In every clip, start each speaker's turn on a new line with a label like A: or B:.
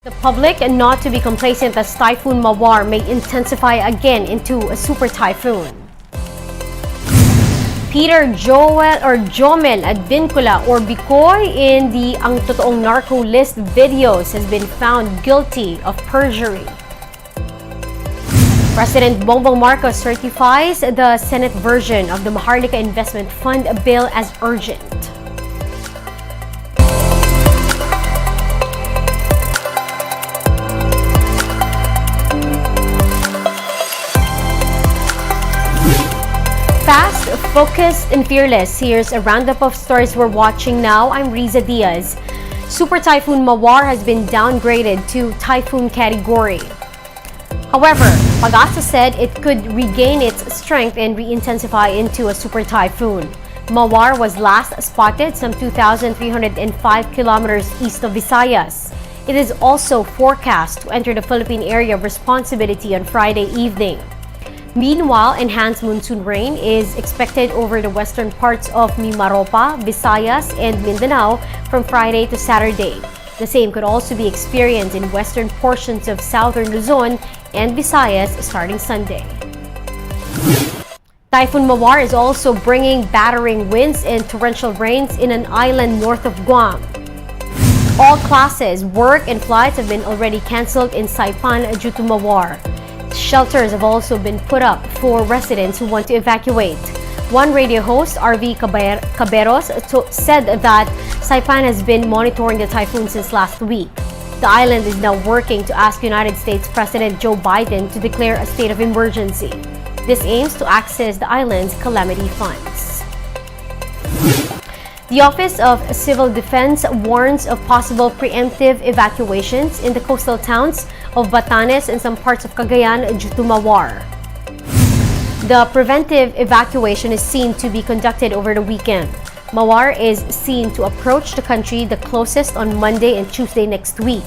A: The public and not to be complacent as Typhoon No More may intensify again into a super typhoon. Peter Jomel Advincula or Bicoy in the Ang Totoong Narco List videos has been found guilty of perjury. President Bongbong Marcos certifies the Senate version of the Maharlika Investment Fund bill as urgent. Fast, focused, and fearless. Here's a roundup of stories we're watching now. I'm Riza Diaz. Super Typhoon No More has been downgraded to typhoon category. However, Pag-asa said it could regain its strength and re-intensify into a super typhoon. Mawar was last spotted some 2,305 kilometers east of Visayas. It is also forecast to enter the Philippine area of responsibility on Friday evening. Meanwhile, enhanced monsoon rain is expected over the western parts of Mimaropa, Visayas, and Mindanao from Friday to Saturday. The same could also be experienced in western portions of southern Luzon and Visayas starting Sunday. Typhoon No More is also bringing battering winds and torrential rains in an island north of Guam. All classes, work, and flights have been already canceled in Saipan due to No More. Shelters have also been put up for residents who want to evacuate. One radio host, RV Caberos, said that Saipan has been monitoring the typhoon since last week. The island is now working to ask United States President Joe Biden to declare a state of emergency. This aims to access the island's calamity funds. The Office of Civil Defense warns of possible preemptive evacuations in the coastal towns of Batanes and some parts of Cagayan due to Mawar. The preventive evacuation is seen to be conducted over the weekend. Mawar is seen to approach the country the closest on Monday and Tuesday next week.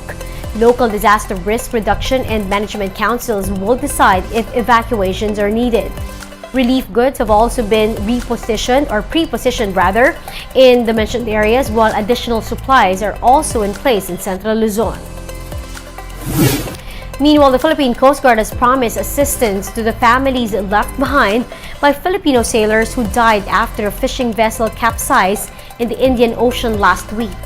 A: Local disaster risk reduction and management councils will decide if evacuations are needed. Relief goods have also been pre-positioned in the mentioned areas, while additional supplies are also in place in Central Luzon. Meanwhile, the Philippine Coast Guard has promised assistance to the families left behind by Filipino sailors who died after a fishing vessel capsized in the Indian Ocean last week.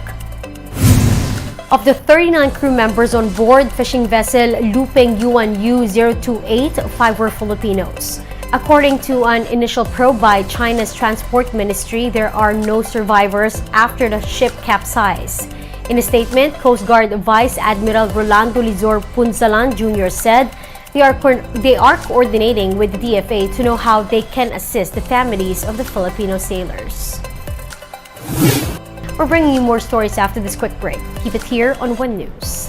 A: Of the 39 crew members on board fishing vessel Lupeng Yuan U028, 5 were Filipinos. According to an initial probe by China's Transport Ministry, there are no survivors after the ship capsized. In a statement, Coast Guard Vice Admiral Rolando Lizor Punzalan Jr. said they are coordinating with the DFA to know how they can assist the families of the Filipino sailors. We're bringing you more stories after this quick break. Keep it here on One News.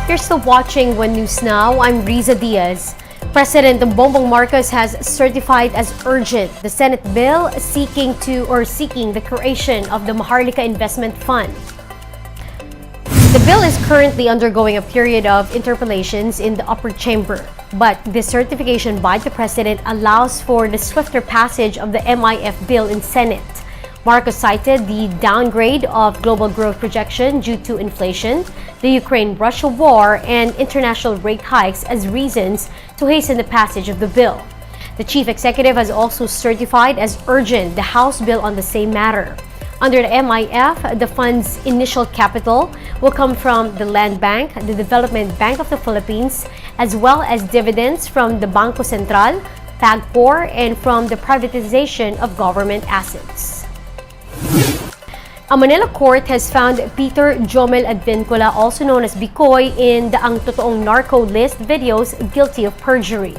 A: You're still watching One News Now. I'm Riza Diaz. President Bongbong Marcos has certified as urgent the Senate bill seeking the creation of the Maharlika Investment Fund. The bill is currently undergoing a period of interpellations in the upper chamber, but this certification by the President allows for the swifter passage of the MIF bill in Senate. Marcos cited the downgrade of global growth projection due to inflation, the Ukraine-Russia war, and international rate hikes as reasons to hasten the passage of the bill. The chief executive has also certified as urgent the House bill on the same matter. Under the MIF, the fund's initial capital will come from the Land Bank, the Development Bank of the Philippines, as well as dividends from the Bangko Sentral, PAGPOR, and from the privatization of government assets. A Manila court has found Peter Jomel Advincula, also known as Bicoy, in the Ang Totoong Narco List videos guilty of perjury.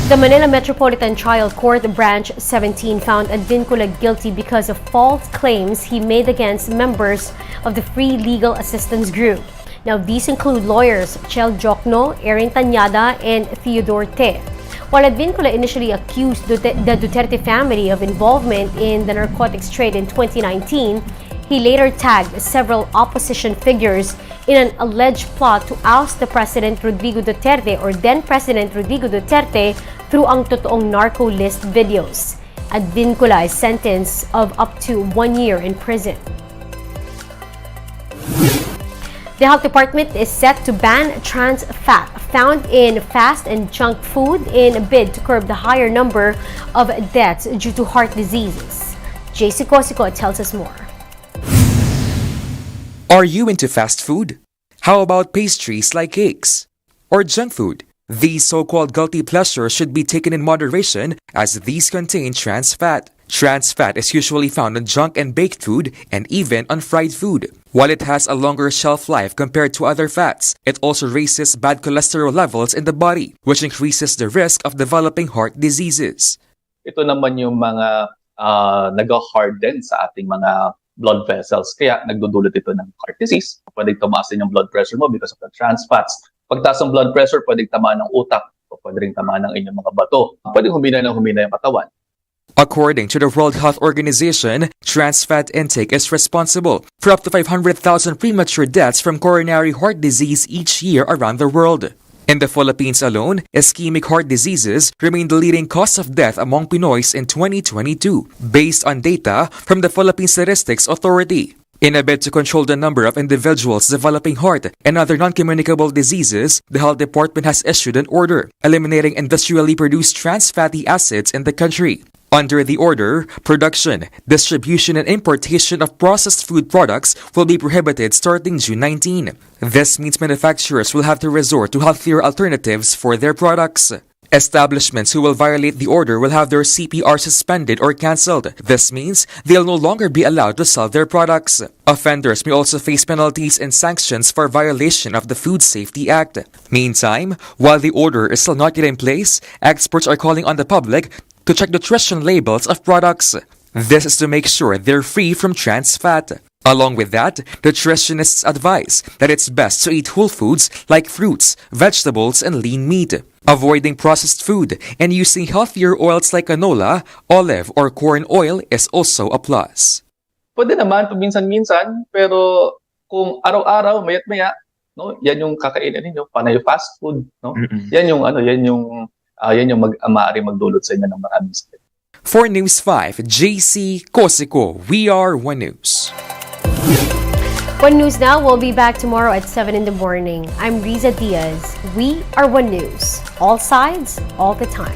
A: The Manila Metropolitan Trial Court Branch 17 found Advincula guilty because of false claims he made against members of the Free Legal Assistance Group. Now, these include lawyers Chel Jokno, Erin Tanyada, and Theodore Te. While Advincula initially accused the Duterte family of involvement in the narcotics trade in 2019, he later tagged several opposition figures in an alleged plot to oust the President Rodrigo Duterte or then-President Rodrigo Duterte through Ang Totoong Narco List videos. Advincula is sentenced of up to 1 year in prison. The Health Department is set to ban trans fat found in fast and junk food in a bid to curb the higher number of deaths due to heart diseases. JC Cosico tells us more.
B: Are you into fast food? How about pastries like cakes? Or junk food? These so-called guilty pleasures should be taken in moderation as these contain trans fat. Trans fat is usually found on junk and baked food and even on fried food. While it has a longer shelf life compared to other fats, it also raises bad cholesterol levels in the body, which increases the risk of developing heart diseases.
C: Ito naman yung mga nag-harden sa ating mga blood vessels. Kaya nagdudulot ito ng heart disease. Pwedeng tumaasin yung blood pressure mo because of the trans fats. Pagtaas ng blood pressure, pwedeng tamaan ng utak o pwedeng tamaan ng inyong mga bato. Pwedeng humina yung katawan.
B: According to the World Health Organization, trans fat intake is responsible for up to 500,000 premature deaths from coronary heart disease each year around the world. In the Philippines alone, ischemic heart diseases remain the leading cause of death among Pinoys in 2022, based on data from the Philippine Statistics Authority. In a bid to control the number of individuals developing heart and other non-communicable diseases, the Health Department has issued an order eliminating industrially produced trans fatty acids in the country. Under the order, production, distribution, and importation of processed food products will be prohibited starting June 19. This means manufacturers will have to resort to healthier alternatives for their products. Establishments who will violate the order will have their CPR suspended or cancelled. This means they'll no longer be allowed to sell their products. Offenders may also face penalties and sanctions for violation of the Food Safety Act. Meantime, while the order is still not yet in place, experts are calling on the public to check nutrition labels of products. This is to make sure they're free from trans fat. Along with that, nutritionists advise that it's best to eat whole foods like fruits, vegetables, and lean meat. Avoiding processed food and using healthier oils like canola, olive, or corn oil is also a plus.
C: Pwede naman paminsan-minsan, pero kung araw-araw, mayat-maya, no, yan yung kakainin ninyo, panay fast food, no? Yan yung maaari magdulot sa inyo ng maraming sakit.
B: For News 5, JC Cosico, we are One News.
A: One News Now will be back tomorrow at 7 in the morning. I'm Riza Diaz. We are One News. All sides, all the time.